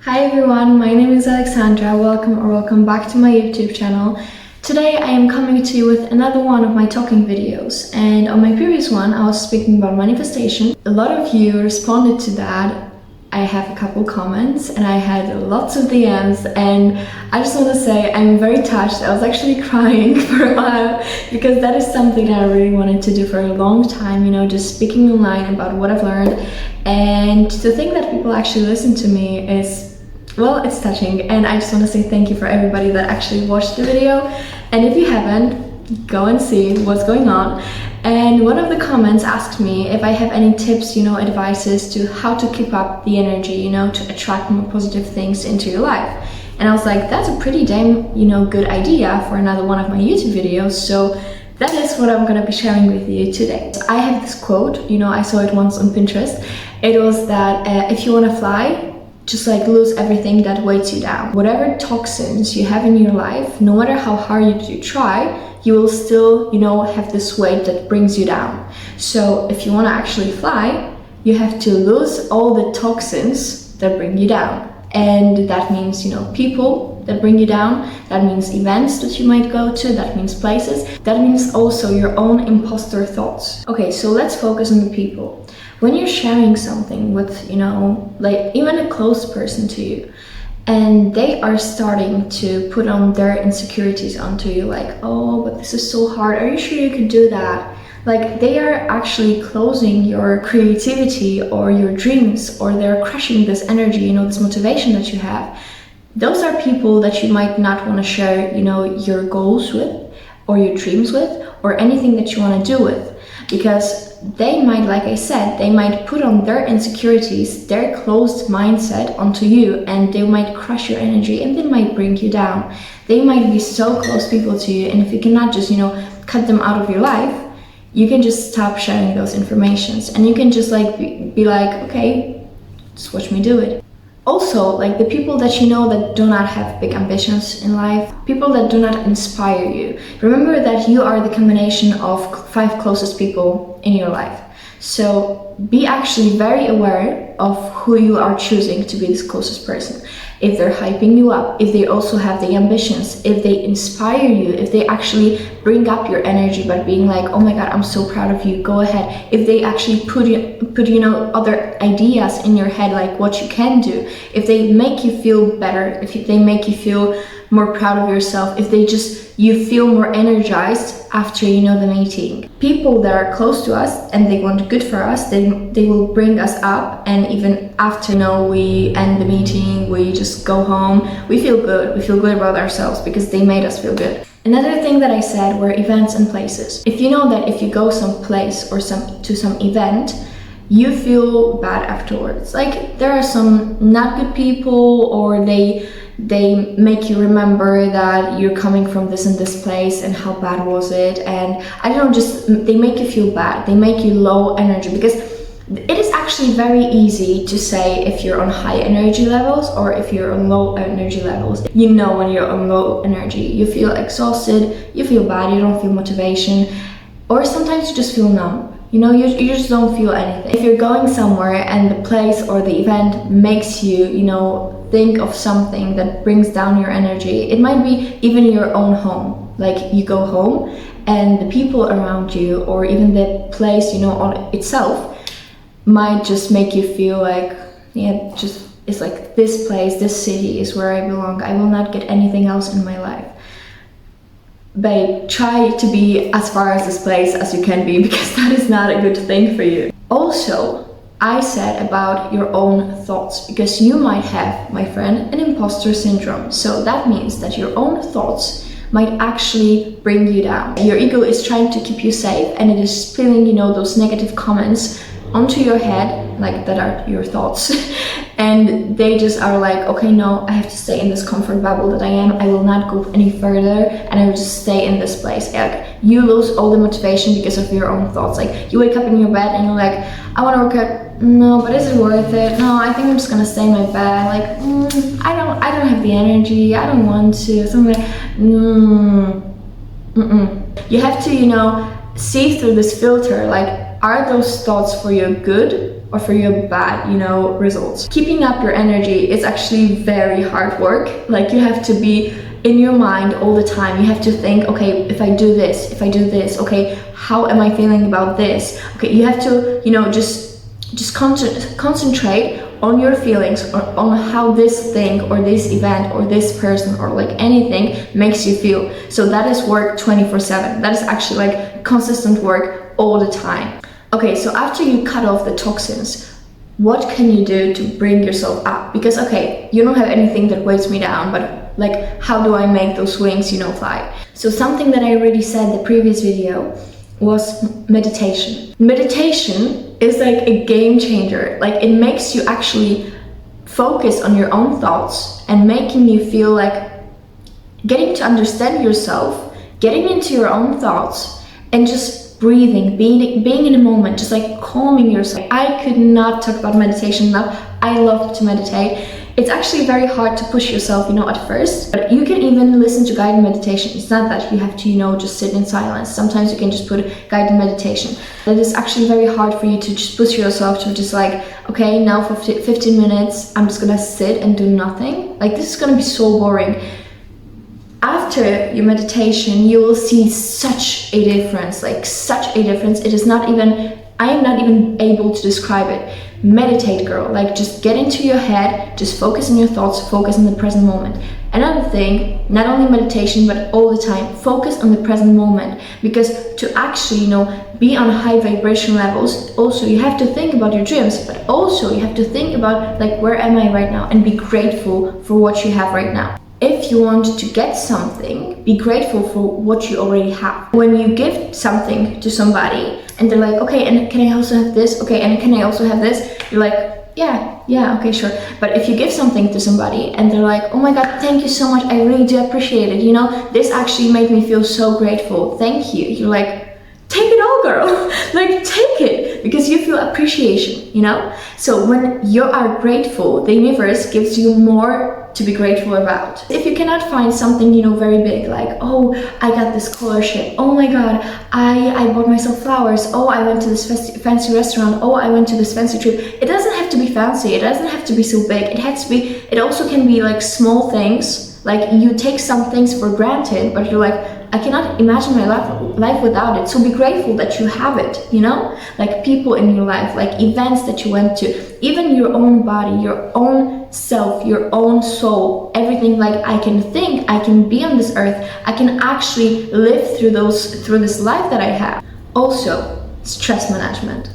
Hi everyone, my name is Alexandra. Welcome back to my YouTube channel. Today I am coming to you with another one of my talking videos, and on my previous one I was speaking about manifestation. A lot of you responded to that. I have a couple comments and I had lots of DMs, and I just want to say I'm very touched. I was actually crying for a while because that is something that I really wanted to do for a long time, just speaking online about what I've learned. And to think that people actually listen to me is, well, it's touching, and I just want to say thank you for everybody that actually watched the video. And if you haven't, go and see what's going on. And one of the comments asked me if I have any tips, advices to how to keep up the energy, to attract more positive things into your life. And I was like, that's a pretty damn, good idea for another one of my YouTube videos. So that is what I'm going to be sharing with you today. I have this quote, I saw it once on Pinterest. It was that if you want to fly, just lose everything that weights you down. Whatever toxins you have in your life, no matter how hard you try, you will still, have this weight that brings you down. So if you want to actually fly, you have to lose all the toxins that bring you down. And that means, people that bring you down, that means events that you might go to, that means places, that means also your own imposter thoughts. Okay, so let's focus on the people. When you're sharing something with, even a close person to you, and they are starting to put on their insecurities onto you, like, oh, but this is so hard, are you sure you can do that? Like, they are actually closing your creativity or your dreams, or they're crushing this energy, this motivation that you have. Those are people that you might not want to share, your goals with, or your dreams with, or anything that you want to do with. Because they might, like I said, they might put on their insecurities, their closed mindset onto you, and they might crush your energy, and they might bring you down. They might be so close people to you, and if you cannot just, cut them out of your life, you can just stop sharing those informations, and you can just be like, okay, just watch me do it. Also, the people that that do not have big ambitions in life, people that do not inspire you. Remember that you are the combination of 5 closest people in your life. So be actually very aware of who you are choosing to be this closest person. If they're hyping you up, if they also have the ambitions, if they inspire you, if they actually bring up your energy by being like, oh my god, I'm so proud of you, go ahead. If they actually put other ideas in your head, like what you can do, if they make you feel better, if they make you feel more proud of yourself, if you feel more energized after the meeting. People that are close to us and they want good for us, they will bring us up, and even after we end the meeting, we just go home, we feel good about ourselves because they made us feel good. Another thing that I said were events and places. If you know that if you go someplace or to some event, you feel bad afterwards. Like, there are some not good people, or they make you remember that you're coming from this and this place and how bad was it, and I don't know, they make you feel bad, they make you low energy, because it is actually very easy to say if you're on high energy levels or if you're on low energy levels. When you're on low energy, you feel exhausted, you feel bad, you don't feel motivation, or sometimes you just feel numb. You just don't feel anything. If you're going somewhere and the place or the event makes you, think of something that brings down your energy, it might be even your own home. Like, you go home and the people around you, or even the place, on itself, might just make you feel like, it's like, this place, this city is where I belong. I will not get anything else in my life. Babe, try to be as far as this place as you can be, because that is not a good thing for you. Also, I said about your own thoughts, because you might have, my friend, an imposter syndrome. So that means that your own thoughts might actually bring you down. Your ego is trying to keep you safe, and it is spilling, those negative comments onto your head, like, that are your thoughts. And they just are like, okay, no, I have to stay in this comfort bubble that I am. I will not go any further, and I will just stay in this place. Like, you lose all the motivation because of your own thoughts. Like, you wake up in your bed and you're like, I want to work out. No, but is it worth it? No, I think I'm just gonna stay in my bed. Like, I don't have the energy. I don't want to. Something like, You have to, see through this filter. Like, are those thoughts for your good, or for your bad, you know, results. Keeping up your energy is actually very hard work. Like, you have to be in your mind all the time. You have to think, okay, if I do this, okay, how am I feeling about this? Okay, you have to, you know, just concentrate on your feelings, or on how this thing or this event or this person or like anything makes you feel. So that is work 24/7. That is actually like consistent work all the time. Okay, so after you cut off the toxins, what can you do to bring yourself up? Because, okay, you don't have anything that weighs me down, but like, how do I make those wings, you know, fly? So something that I already said in the previous video was meditation. Meditation is like a game changer. Like, it makes you actually focus on your own thoughts and making you feel like getting to understand yourself, getting into your own thoughts, and just breathing, being in the moment, just like calming yourself. I could not talk about meditation enough. I love to meditate. It's actually very hard to push yourself, you know, at first, but you can even listen to guided meditation. It's not that you have to, you know, just sit in silence. Sometimes you can just put guided meditation. It is actually very hard for you to just push yourself to just like, okay, now for 15 minutes, I'm just gonna sit and do nothing. Like, this is gonna be so boring. After your meditation, you will see such a difference, like such a difference. It is not even, I am not even able to describe it. Meditate, girl. Like, just get into your head, just focus on your thoughts, focus on the present moment. Another thing, not only meditation, but all the time, focus on the present moment. Because to actually, you know, be on high vibration levels, also you have to think about your dreams, but also you have to think about, like, where am I right now, and be grateful for what you have right now. If you want to get something, be grateful for what you already have. When you give something to somebody and they're like, okay, and can I also have this? Okay, and can I also have this? You're like, yeah, okay, sure. But if you give something to somebody and they're like, oh my God, thank you so much, I really do appreciate it. You know, this actually made me feel so grateful. Thank you. You're like, take it all, girl. Like, take it, because you feel appreciation, you know? So when you are grateful, the universe gives you more to be grateful about. If you cannot find something, you know, very big, like, oh, I got this scholarship, oh my God, I bought myself flowers, oh, I went to this fancy restaurant, oh, I went to this fancy trip. It doesn't have to be fancy, it doesn't have to be so big. It has to be, it also can be like small things, like you take some things for granted, but you're like, I cannot imagine my life without it. So be grateful that you have it, you know? Like people in your life, like events that you went to, even your own body, your own self, your own soul, everything. Like, I can think, I can be on this earth, I can actually live through this life that I have. Also, stress management.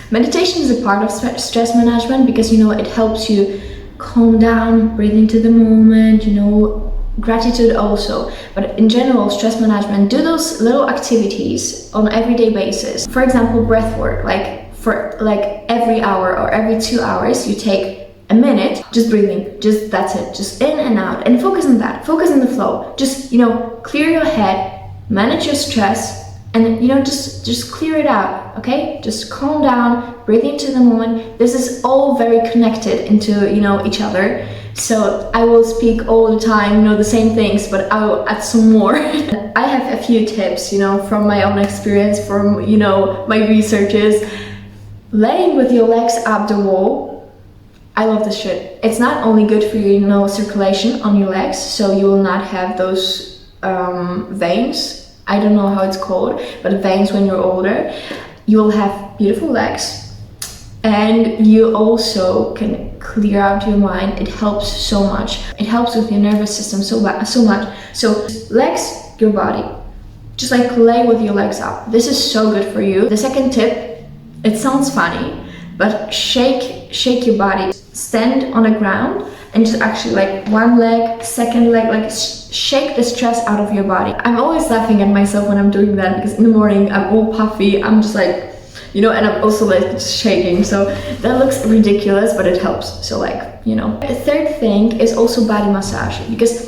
Meditation is a part of stress management because, you know, it helps you calm down, breathe into the moment, you know, gratitude also. But in general, stress management, do those little activities on an everyday basis. For example, breath work, like for like every hour or every 2 hours, you take a minute just breathing, just that's it, just in and out, and focus on that, focus on the flow. Just, you know, clear your head, manage your stress, and, you know, just clear it out, okay? Just calm down, breathe into the moment. This is all very connected into, you know, each other. So I will speak all the time, you know, the same things, but I will add some more. I have a few tips, you know, from my own experience, from, you know, my researches. Laying with your legs up the wall, I love this shit. It's not only good for you know, circulation on your legs, so you will not have those veins. I don't know how it's called, but veins when you're older. You will have beautiful legs, and you also can clear out your mind. It helps so much. It helps with your nervous system so much. So legs, your body, just like lay with your legs up. This is so good for you. The second tip, it sounds funny, but shake your body. Stand on the ground and just actually like one leg, second leg, like shake the stress out of your body. I'm always laughing at myself when I'm doing that, because in the morning I'm all puffy, I'm just like, you know, and I'm also like just shaking, so that looks ridiculous, but it helps. So like, you know. The third thing is also body massage, because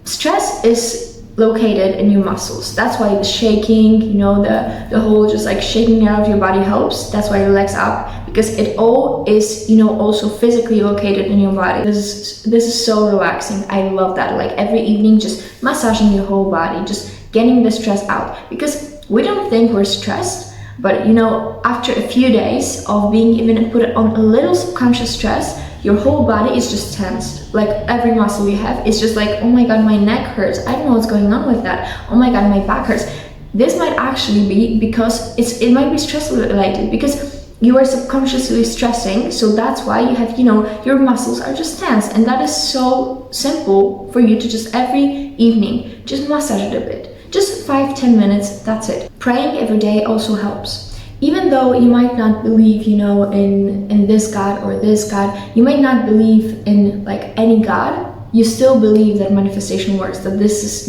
stress is located in your muscles. That's why the shaking, you know, the whole just like shaking out of your body helps. That's why your legs up, because it all is, you know, also physically located in your body. This is so relaxing. I love that. Like every evening, just massaging your whole body, just getting the stress out, because we don't think we're stressed But you know, after a few days of being even put on a little subconscious stress, your whole body is just tense. Like every muscle you have is just like, oh my god, my neck hurts. I don't know what's going on with that. Oh my god, my back hurts. This might actually be because it might be stress related, because you are subconsciously stressing. So that's why you have, you know, your muscles are just tense. And that is so simple for you to just every evening, just massage it a bit. Just 5-10 minutes, that's it. Praying every day also helps. Even though you might not believe, you know, in this God or this God, you might not believe in like any God, you still believe that manifestation works, that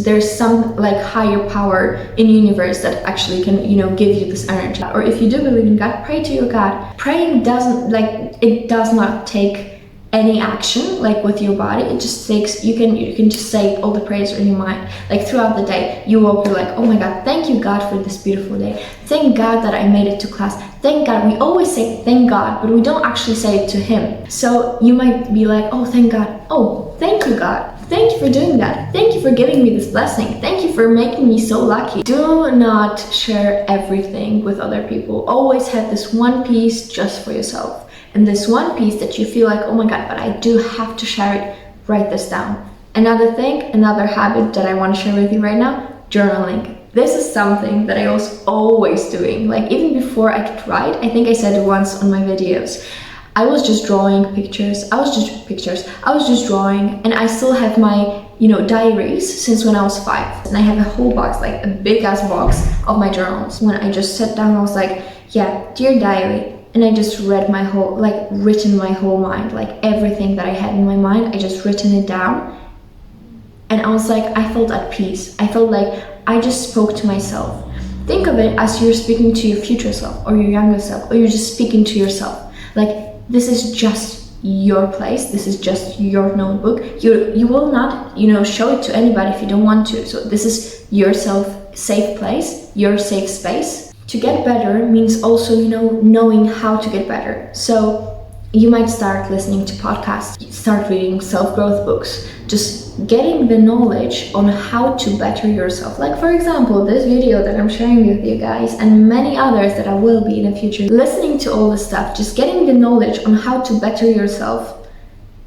there's some like higher power in the universe that actually can, you know, give you this energy. Or if you do believe in God, pray to your God. Praying it does not take any action like with your body. It just takes, you can just say all the prayers in your mind, like throughout the day. You will be like, oh my god, thank you God for this beautiful day, thank God that I made it to class, thank God. We always say thank God, but we don't actually say it to him. So you might be like, oh thank God, oh thank you God, thank you for doing that, thank you for giving me this blessing, thank you for making me so lucky. Do not share everything with other people. Always have this one piece just for yourself. And this one piece that you feel like, oh my god, but I do have to share it, write this down. Another thing, another habit that I want to share with you right now, journaling. This is something that I was always doing. Like even before I could write, I think I said it once on my videos, I was just drawing pictures. I was just drawing, and I still have my, you know, diaries since when I was 5. And I have a whole box, like a big ass box of my journals. When I just sat down, I was like, yeah, dear diary. And I just read my whole, like written my whole mind, like everything that I had in my mind, I just written it down. And I was like, I felt at peace. I felt like I just spoke to myself. Think of it as you're speaking to your future self or your younger self, or you're just speaking to yourself. Like this is just your place. This is just your notebook. You will not, you know, show it to anybody if you don't want to. So this is your safe place, your safe space. To get better means also, you know, knowing how to get better. So you might start listening to podcasts, start reading self-growth books, just getting the knowledge on how to better yourself. Like for example, this video that I'm sharing with you guys, and many others that I will be in the future. Listening to all this stuff, just getting the knowledge on how to better yourself,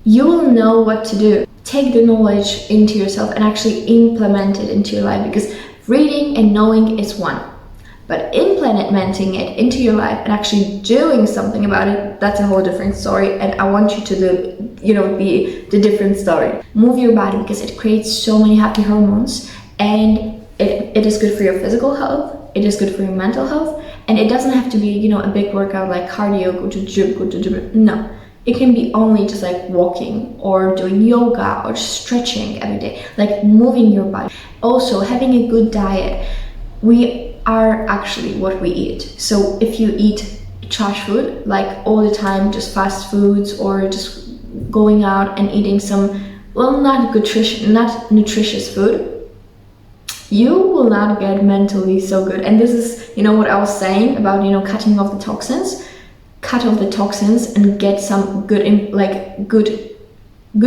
you will know what to do. Take the knowledge into yourself and actually implement it into your life, because reading and knowing is one. But implementing it into your life and actually doing something about it, that's a whole different story. And I want you to do, you know, the different story. Move your body, because it creates so many happy hormones, and it is good for your physical health, it is good for your mental health, and it doesn't have to be, you know, a big workout like cardio, go to gym. No, it can be only just like walking or doing yoga or stretching every day, like moving your body. Also having a good diet. We are actually what we eat. So if you eat trash food, like all the time, just fast foods, or just going out and eating some, well, not nutritious food, you will not get mentally so good. And this is, you know, what I was saying about, you know, cutting off the toxins. Cut off the toxins and get some good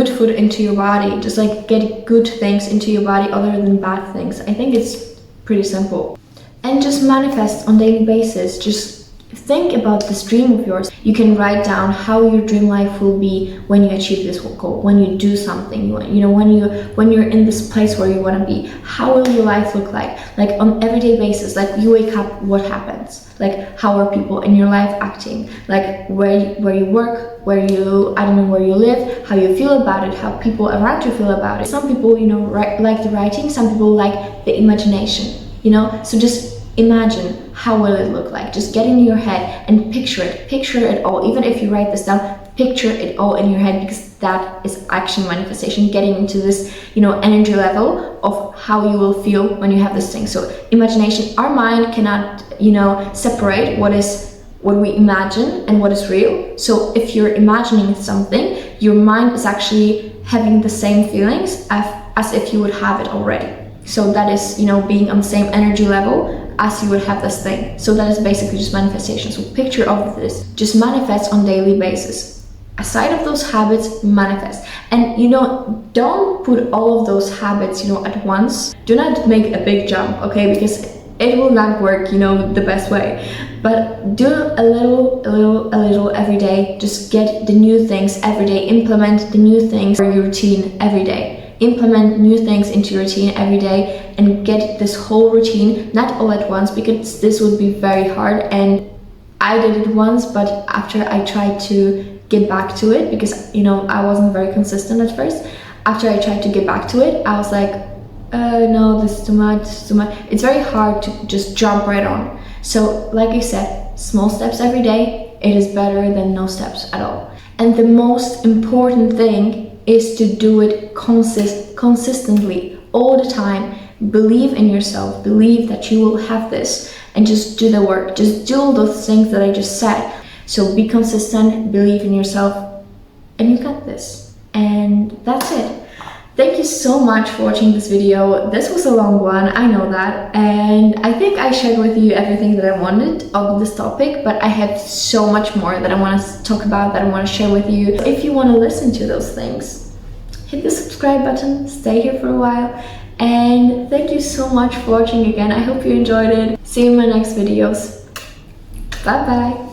food into your body. Just like get good things into your body other than bad things. I think it's pretty simple. And just manifest on daily basis. Just think about this dream of yours. You can write down how your dream life will be when you achieve this goal, when you do something, you know, when you're in this place where you want to be. How will your life look like on everyday basis? Like you wake up, what happens? Like how are people in your life acting? Like where you work, where you live, how you feel about it, how people around you feel about it. Some people, you know, like the writing, some people like the imagination, you know. So just imagine, how will it look like? Just get in your head and picture it all. Even if you write this down, picture it all in your head, because that is action manifestation, getting into this, you know, energy level of how you will feel when you have this thing. So imagination, our mind cannot, you know, separate what we imagine and what is real. So if you're imagining something, your mind is actually having the same feelings as if you would have it already. So that is, you know, being on the same energy level as you would have this thing. So that is basically just manifestation. So picture of this, just manifest on daily basis. Aside of those habits, manifest. And, you know, don't put all of those habits, you know, at once. Do not make a big jump, okay? Because it will not work, you know, the best way. But do a little every day. Just get the new things every day. Implement the new things for your routine every day. Implement new things into your routine every day and get this whole routine, not all at once, because this would be very hard. And I did it once, but after I tried to get back to it, because, you know, I wasn't very consistent at first. After I tried to get back to it, I was like, no, this is too much, this is too much. It's very hard to just jump right on. So like I said, small steps every day, it is better than no steps at all. And the most important thing is to do it consistently, all the time. Believe in yourself, believe that you will have this, and just do the work. Just do all those things that I just said. So be consistent, believe in yourself, and you got this. And that's it. Thank you so much for watching this video. This was a long one, I know that, and I think I shared with you everything that I wanted on this topic, but I have so much more that I want to talk about, that I want to share with you. If you want to listen to those things, hit the subscribe button, stay here for a while, and thank you so much for watching again. I hope you enjoyed it. See you in my next videos. Bye bye.